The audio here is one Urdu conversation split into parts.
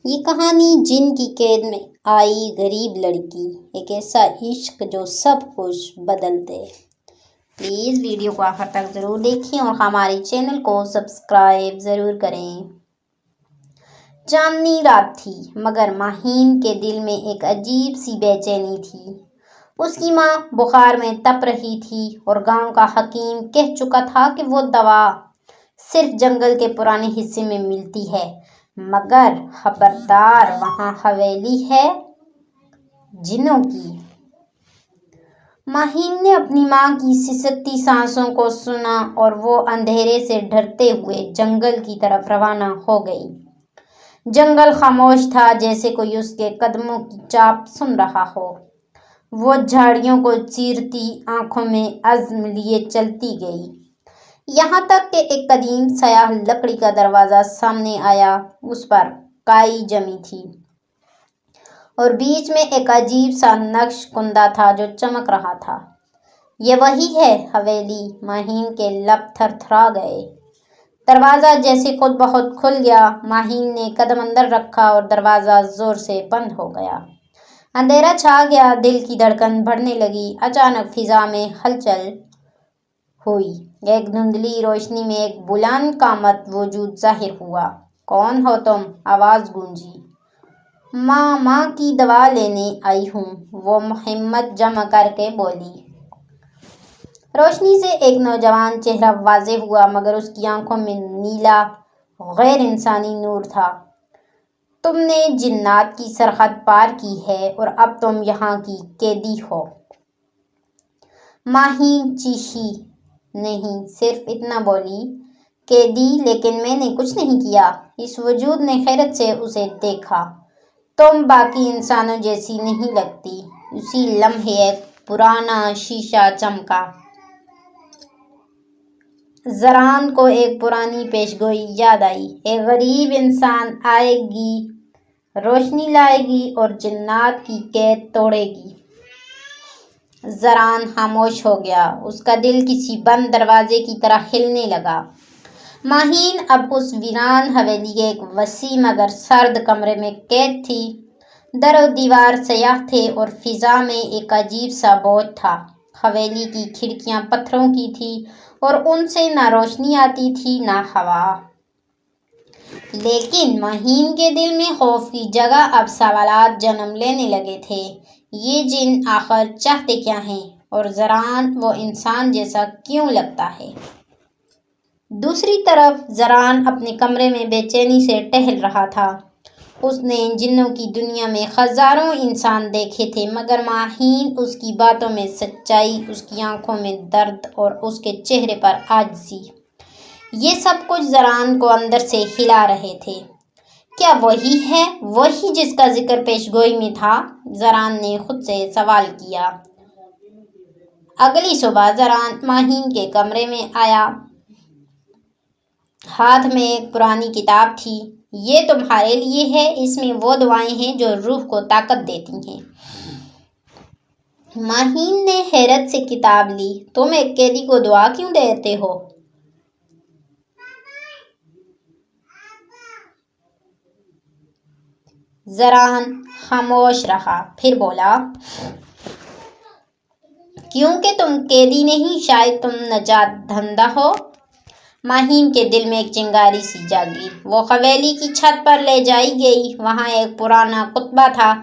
یہ کہانی جن کی قید میں آئی غریب لڑکی، ایک ایسا عشق جو سب کچھ بدل دے۔ پلیز ویڈیو کو آخر تک ضرور دیکھیں اور ہمارے چینل کو سبسکرائب ضرور کریں۔ چاندنی رات تھی مگر ماہین کے دل میں ایک عجیب سی بے چینی تھی۔ اس کی ماں بخار میں تپ رہی تھی اور گاؤں کا حکیم کہہ چکا تھا کہ وہ دوا صرف جنگل کے پرانے حصے میں ملتی ہے، مگر خبردار وہاں حویلی ہے جنوں کی۔ ماہین نے اپنی ماں کی سسکتی سانسوں کو سنا اور وہ اندھیرے سے ڈرتے ہوئے جنگل کی طرف روانہ ہو گئی۔ جنگل خاموش تھا، جیسے کوئی اس کے قدموں کی چاپ سن رہا ہو۔ وہ جھاڑیوں کو چیرتی آنکھوں میں عزم لیے چلتی گئی، یہاں تک کہ ایک قدیم سیاہ لکڑی کا دروازہ سامنے آیا۔ اس پر کائی جمی تھی اور بیچ میں ایک عجیب سا نقش کندہ تھا جو چمک رہا تھا۔ یہ وہی ہے حویلی، ماہین کے لب تھر تھرا گئے۔ دروازہ جیسے خود بخود کھل گیا۔ ماہین نے قدم اندر رکھا اور دروازہ زور سے بند ہو گیا۔ اندھیرا چھا گیا، دل کی دھڑکن بڑھنے لگی۔ اچانک فضا میں ہلچل ہوئی، ایک دھندلی روشنی میں ایک بلند قامت وجود ظاہر ہوا۔ کون ہو تم؟ آواز گونجی۔ ماں کی دوا لینے آئی ہوں، وہ ہمت جمع کر کے بولی۔ روشنی سے ایک نوجوان چہرہ واضح ہوا، مگر اس کی آنکھوں میں نیلا غیر انسانی نور تھا۔ تم نے جنات کی سرحد پار کی ہے اور اب تم یہاں کی قیدی ہو۔ ماہین چیخی۔ نہیں، صرف اتنا بولی، قیدی؟ لیکن میں نے کچھ نہیں کیا۔ اس وجود نے حیرت سے اسے دیکھا۔ تم باقی انسانوں جیسی نہیں لگتی۔ اسی لمحے ایک پرانا شیشہ چمکا۔ زران کو ایک پرانی پیش گوئی یاد آئی۔ ایک غریب انسان آئے گی، روشنی لائے گی اور جنات کی قید توڑے گی۔ زران خاموش ہو گیا، اس کا دل کسی بند دروازے کی طرح ہلنے لگا۔ ماہین اب اس ویران حویلی کے ایک وسیع مگر سرد کمرے میں قید تھی۔ در و دیوار سیاہ تھے اور فضا میں ایک عجیب سا بوجھ تھا۔ حویلی کی کھڑکیاں پتھروں کی تھیں اور ان سے نہ روشنی آتی تھی نہ ہوا۔ لیکن ماہین کے دل میں خوف کی جگہ اب سوالات جنم لینے لگے تھے۔ یہ جن آخر چاہتے کیا ہیں؟ اور زران وہ انسان جیسا کیوں لگتا ہے؟ دوسری طرف زران اپنے کمرے میں بے چینی سے ٹہل رہا تھا۔ اس نے جنوں کی دنیا میں ہزاروں انسان دیکھے تھے، مگر ماہین اس کی باتوں میں سچائی، اس کی آنکھوں میں درد اور اس کے چہرے پر عاجزی، یہ سب کچھ زران کو اندر سے ہلا رہے تھے۔ کیا وہی ہے، وہی جس کا ذکر پیش گوئی میں تھا؟ زران نے خود سے سوال کیا۔ اگلی صبح زران ماہین کے کمرے میں آیا۔ ہاتھ میں ایک پرانی کتاب تھی۔ یہ تمہارے لیے ہے، اس میں وہ دعائیں ہیں جو روح کو طاقت دیتی ہیں۔ ماہین نے حیرت سے کتاب لی۔ تم ایک قیدی کو دعا کیوں دیتے ہو؟ زران خاموش رہا، پھر بولا، کیونکہ تم قیدی نہیں، شاید تم نجات دہندہ ہو۔ ماہین کے دل میں ایک چنگاری سی جاگی۔ وہ حویلی کی چھت پر لے جائی گئی۔ وہاں ایک پرانا کتبہ تھا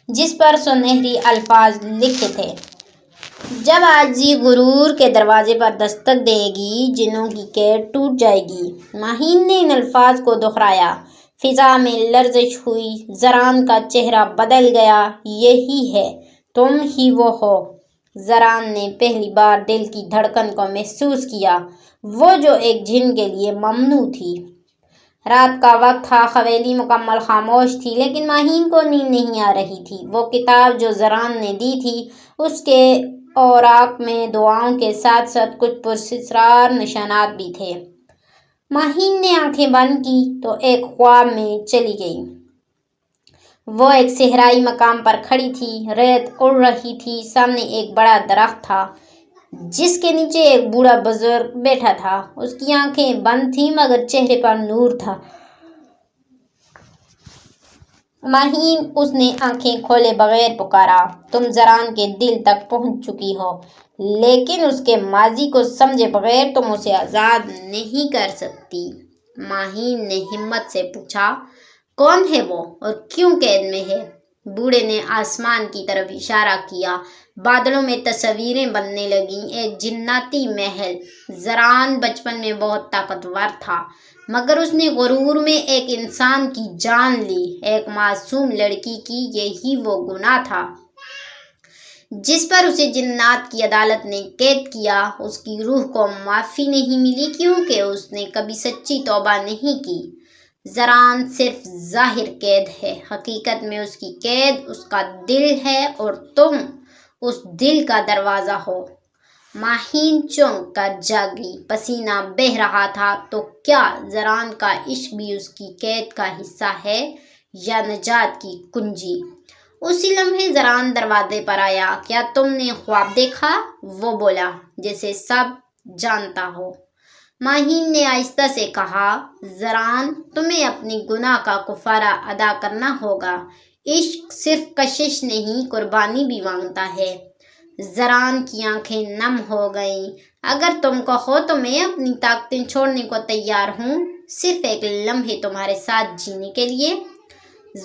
جس پر سنہری الفاظ لکھے تھے، جب عاجزی غرور کے دروازے پر دستک دے گی، جنوں کی قید ٹوٹ جائے گی۔ ماہین نے ان الفاظ کو دہرایا۔ فضا میں لرزش ہوئی، زران کا چہرہ بدل گیا۔ یہی ہے، تم ہی وہ ہو۔ زران نے پہلی بار دل کی دھڑکن کو محسوس کیا، وہ جو ایک جن کے لیے ممنوع تھی۔ رات کا وقت تھا، حویلی مکمل خاموش تھی، لیکن ماہین کو نیند نہیں آ رہی تھی۔ وہ کتاب جو زران نے دی تھی، اس کے اوراق میں دعاؤں کے ساتھ ساتھ کچھ پراسرار نشانات بھی تھے۔ ماہین نے آنکھیں بند کی تو ایک خواب میں چلی گئی۔ وہ ایک صحرائی مقام پر کھڑی تھی، ریت اڑ رہی تھی، سامنے ایک بڑا درخت تھا جس کے نیچے ایک بوڑھا بزرگ بیٹھا تھا۔ اس کی آنکھیں بند تھیں مگر چہرے پر نور تھا۔ ماہین اس نے آنکھیں کھولے بغیر پکارا۔ تم زران کے دل تک پہنچ چکی ہو، لیکن اس کے ماضی کو سمجھے بغیر تم اسے آزاد نہیں کر سکتی۔ ماہین نے ہمت سے پوچھا، کون ہے وہ اور کیوں قید میں ہے؟ بوڑھے نے آسمان کی طرف اشارہ کیا۔ بادلوں میں تصویریں بننے لگیں، ایک جناتی محل۔ زران بچپن میں بہت طاقتور تھا، مگر اس نے غرور میں ایک انسان کی جان لی، ایک معصوم لڑکی کی۔ یہی وہ گناہ تھا جس پر اسے جنات کی عدالت نے قید کیا۔ اس کی روح کو معافی نہیں ملی کیونکہ اس نے کبھی سچی توبہ نہیں کی۔ زران صرف ظاہر قید ہے، حقیقت میں اس کی قید اس کا دل ہے اور تم اس دل کا دروازہ ہو۔ ماہین چونک کر جاگی، پسینہ بہہ رہا تھا۔ تو کیا زران کا عشق بھی اس کی قید کا حصہ ہے یا نجات کی کنجی؟ اسی لمحے زران دروازے پر آیا۔ کیا تم نے خواب دیکھا؟ وہ بولا جیسے سب جانتا ہو۔ ماہین نے آہستہ سے کہا، زران، تمہیں اپنی گناہ کا کفارہ ادا کرنا ہوگا۔ عشق صرف کشش نہیں، قربانی بھی مانگتا ہے۔ زران کی آنکھیں نم ہو گئیں۔ اگر تم کہو تو میں اپنی طاقتیں چھوڑنے کو تیار ہوں، صرف ایک لمحے تمہارے ساتھ جینے کے لیے۔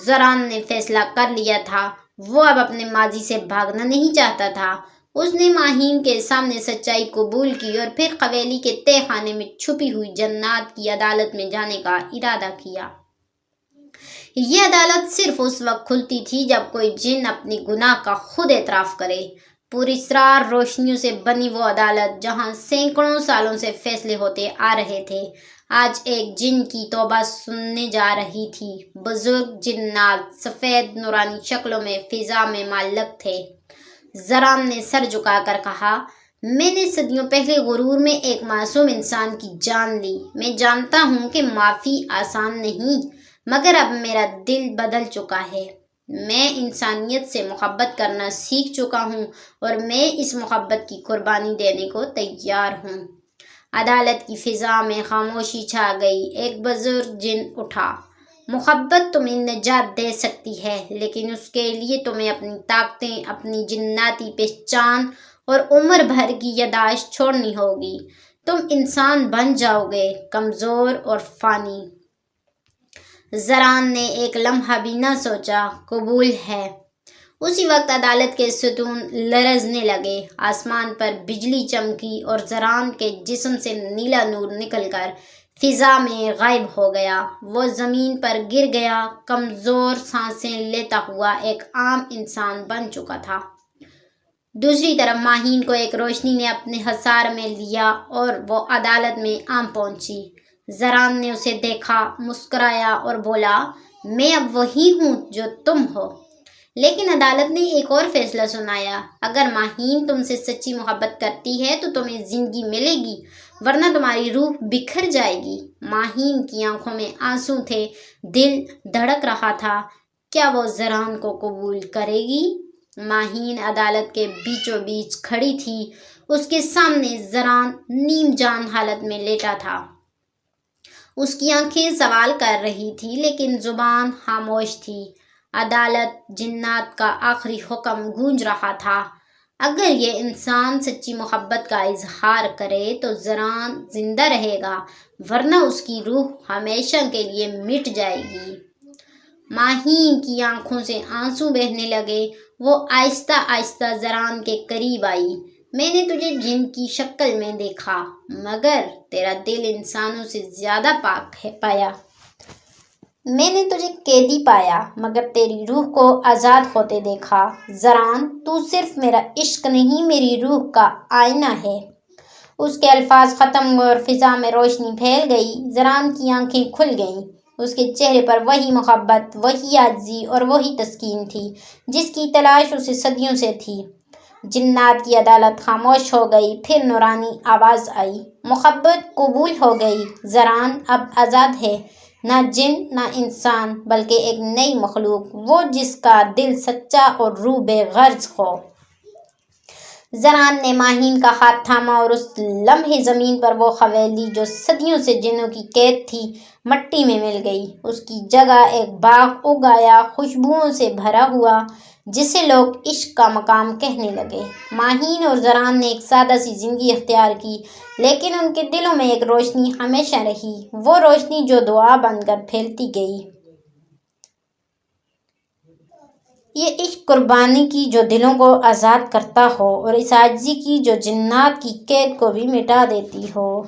زران نے فیصلہ کر لیا تھا، وہ اب اپنے ماضی سے بھاگنا نہیں چاہتا تھا۔ اس نے ماہین کے سامنے سچائی قبول کی اور پھر قبیلے کے تہہ خانے میں چھپی ہوئی جنات کی عدالت میں جانے کا ارادہ کیا۔ یہ عدالت صرف اس وقت کھلتی تھی جب کوئی جن اپنی گناہ کا خود اعتراف کرے۔ پوری اسرار روشنیوں سے بنی وہ عدالت جہاں سینکڑوں سالوں سے فیصلے ہوتے آ رہے تھے، آج ایک جن کی توبہ سننے جا رہی تھی۔ بزرگ جنات سفید نورانی شکلوں میں فضا میں معلق تھے۔ زران نے سر جھکا کر کہا، میں نے صدیوں پہلے غرور میں ایک معصوم انسان کی جان لی۔ میں جانتا ہوں کہ معافی آسان نہیں، مگر اب میرا دل بدل چکا ہے۔ میں انسانیت سے محبت کرنا سیکھ چکا ہوں اور میں اس محبت کی قربانی دینے کو تیار ہوں۔ عدالت کی فضا میں خاموشی چھا گئی۔ ایک بزرگ جن اٹھا، محبت تمہیں نجات دے سکتی ہے، لیکن اس کے لیے تمہیں اپنی طاقتیں، اپنی جناتی پہچان اور عمر بھر کی یادداشت چھوڑنی ہوگی۔ تم انسان بن جاؤ گے، کمزور اور فانی۔ زران نے ایک لمحہ بھی نہ سوچا، قبول ہے۔ اسی وقت عدالت کے ستون لرزنے لگے، آسمان پر بجلی چمکی اور زران کے جسم سے نیلا نور نکل کر فضا میں غائب ہو گیا۔ وہ زمین پر گر گیا، کمزور سانسیں لیتا ہوا ایک عام انسان بن چکا تھا۔ دوسری طرف ماہین کو ایک روشنی نے اپنے حصار میں لیا اور وہ عدالت میں آ پہنچی۔ زران نے اسے دیکھا، مسکرایا اور بولا، میں اب وہی ہوں جو تم ہو۔ لیکن عدالت نے ایک اور فیصلہ سنایا، اگر ماہین تم سے سچی محبت کرتی ہے تو تمہیں زندگی ملے گی، ورنہ تمہاری روح بکھر جائے گی۔ ماہین کی آنکھوں میں آنسو تھے، دل دھڑک رہا تھا، کیا وہ زران کو قبول کرے گی؟ ماہین عدالت کے بیچوں بیچ کھڑی تھی، اس کے سامنے زران نیم جان حالت میں لیٹا تھا۔ اس کی آنکھیں سوال کر رہی تھی لیکن زبان خاموش تھی۔ عدالت جنات کا آخری حکم گونج رہا تھا، اگر یہ انسان سچی محبت کا اظہار کرے تو زران زندہ رہے گا، ورنہ اس کی روح ہمیشہ کے لیے مٹ جائے گی۔ ماہین کی آنکھوں سے آنسو بہنے لگے، وہ آہستہ آہستہ زران کے قریب آئی۔ میں نے تجھے جن کی شکل میں دیکھا، مگر تیرا دل انسانوں سے زیادہ پاک پایا۔ میں نے تجھے قیدی پایا، مگر تیری روح کو آزاد ہوتے دیکھا۔ زران، تو صرف میرا عشق نہیں، میری روح کا آئینہ ہے۔ اس کے الفاظ ختم ہوئے اور فضا میں روشنی پھیل گئی۔ زران کی آنکھیں کھل گئیں، اس کے چہرے پر وہی محبت، وہی عاجزی اور وہی تسکین تھی جس کی تلاش اسے صدیوں سے تھی۔ جنات کی عدالت خاموش ہو گئی، پھر نورانی آواز آئی، محبت قبول ہو گئی، زران اب آزاد ہے، نہ جن نہ انسان، بلکہ ایک نئی مخلوق، وہ جس کا دل سچا اور روح بے غرض ہو۔ زران نے ماہین کا ہاتھ تھاما اور اس لمحے زمین پر وہ حویلی جو صدیوں سے جنوں کی قید تھی مٹی میں مل گئی۔ اس کی جگہ ایک باغ اگ آیا، خوشبوؤں سے بھرا ہوا، جسے لوگ عشق کا مقام کہنے لگے۔ ماہین اور زران نے ایک سادہ سی زندگی اختیار کی، لیکن ان کے دلوں میں ایک روشنی ہمیشہ رہی، وہ روشنی جو دعا بن کر پھیلتی گئی۔ یہ عشق قربانی کی جو دلوں کو آزاد کرتا ہو، اور اس عاجزی کی جو جنات کی قید کو بھی مٹا دیتی ہو۔